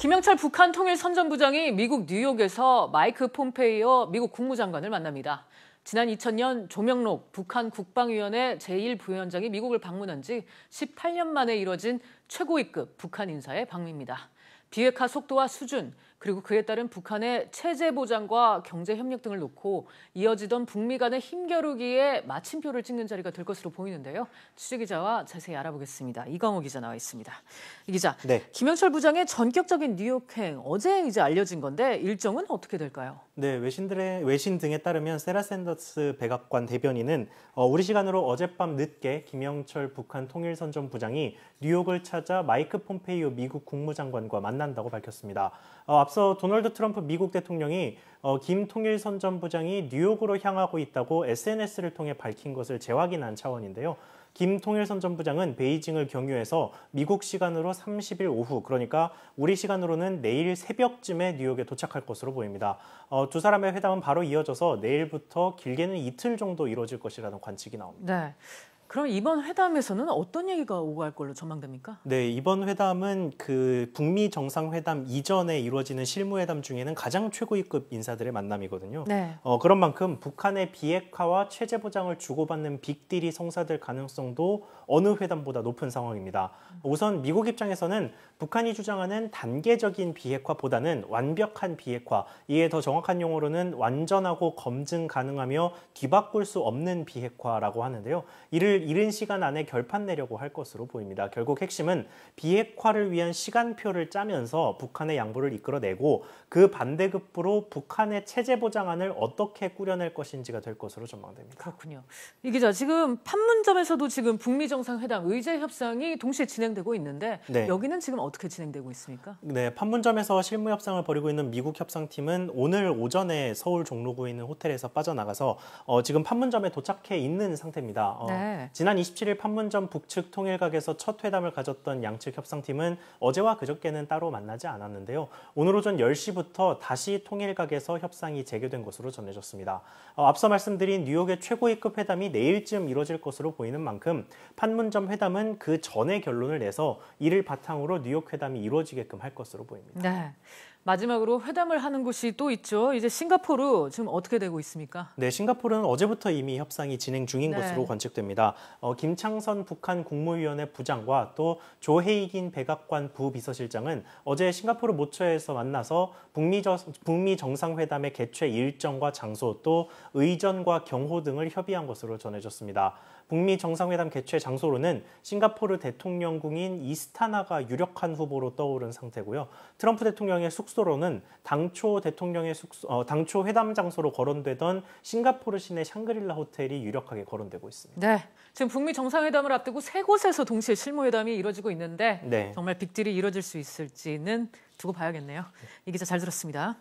김영철 북한 통일선전부장이 미국 뉴욕에서 마이크 폼페이오 미국 국무장관을 만납니다. 지난 2000년 조명록 북한 국방위원회 제1부위원장이 미국을 방문한 지 18년 만에 이뤄진 최고위급 북한 인사의 방미입니다. 비핵화 속도와 수준, 그리고 그에 따른 북한의 체제 보장과 경제 협력 등을 놓고 이어지던 북미 간의 힘겨루기에 마침표를 찍는 자리가 될 것으로 보이는데요. 취재기자와 자세히 알아보겠습니다. 이광호 기자 나와 있습니다. 이 기자, 네. 김영철 부장의 전격적인 뉴욕행 어제 이제 알려진 건데 일정은 어떻게 될까요? 네, 외신 등에 따르면 세라 샌더스 백악관 대변인은 우리 시간으로 어젯밤 늦게 김영철 북한 통일선전부장이 뉴욕을 찾아 마이크 폼페이오 미국 국무장관과 만난다고 밝혔습니다. 앞서 도널드 트럼프 미국 대통령이 김 통일선전부장이 뉴욕으로 향하고 있다고 SNS를 통해 밝힌 것을 재확인한 차원인데요. 김 통일선전부장은 베이징을 경유해서 미국 시간으로 30일 오후, 그러니까 우리 시간으로는 내일 새벽쯤에 뉴욕에 도착할 것으로 보입니다. 두 사람의 회담은 바로 이어져서 내일부터 길게는 이틀 정도 이루어질 것이라는 관측이 나옵니다. 네. 그럼 이번 회담에서는 어떤 얘기가 오고 갈 걸로 전망됩니까? 네, 이번 회담은 그 북미 정상회담 이전에 이루어지는 실무회담 중에는 가장 최고위급 인사들의 만남이거든요. 네. 그런 만큼 북한의 비핵화와 체제 보장을 주고받는 빅딜이 성사될 가능성도 어느 회담보다 높은 상황입니다. 우선 미국 입장에서는 북한이 주장하는 단계적인 비핵화보다는 완벽한 비핵화, 이에 더 정확한 용어로는 완전하고 검증 가능하며 뒤바꿀 수 없는 비핵화라고 하는데요. 이를 이른 시간 안에 결판 내려고 할 것으로 보입니다. 결국 핵심은 비핵화를 위한 시간표를 짜면서 북한의 양보를 이끌어내고 그 반대급부로 북한의 체제 보장안을 어떻게 꾸려낼 것인지가 될 것으로 전망됩니다. 그렇군요. 이 기자, 지금 판문점에서도 지금 북미 정상회담 의제 협상이 동시에 진행되고 있는데 네. 여기는 지금 어떻게 진행되고 있습니까? 네, 판문점에서 실무 협상을 벌이고 있는 미국 협상팀은 오늘 오전에 서울 종로구에 있는 호텔에서 빠져나가서 지금 판문점에 도착해 있는 상태입니다. 네. 지난 27일 판문점 북측 통일각에서 첫 회담을 가졌던 양측 협상팀은 어제와 그저께는 따로 만나지 않았는데요. 오늘 오전 10시부터 다시 통일각에서 협상이 재개된 것으로 전해졌습니다. 앞서 말씀드린 뉴욕의 최고위급 회담이 내일쯤 이뤄질 것으로 보이는 만큼 판문점 회담은 그 전에 결론을 내서 이를 바탕으로 뉴욕 회담이 이루어지게끔 할 것으로 보입니다. 네. 마지막으로 회담을 하는 곳이 또 있죠. 이제 싱가포르 지금 어떻게 되고 있습니까? 네, 싱가포르는 어제부터 이미 협상이 진행 중인 네. 것으로 관측됩니다. 김창선 북한 국무위원회 부장과 또 조혜익인 백악관 부비서실장은 어제 싱가포르 모처에서 만나서 북미 정상회담의 개최 일정과 장소 또 의전과 경호 등을 협의한 것으로 전해졌습니다. 북미 정상회담 개최 장소로는 싱가포르 대통령궁인 이스타나가 유력한 후보로 떠오른 상태고요. 트럼프 대통령의 숙소로는 당초 회담 장소로 거론되던 싱가포르 시내 샹그릴라 호텔이 유력하게 거론되고 있습니다. 네, 지금 북미 정상회담을 앞두고 세 곳에서 동시에 실무회담이 이뤄지고 있는데 네. 정말 빅딜이 이뤄질 수 있을지는 두고 봐야겠네요. 이 기자 잘 들었습니다.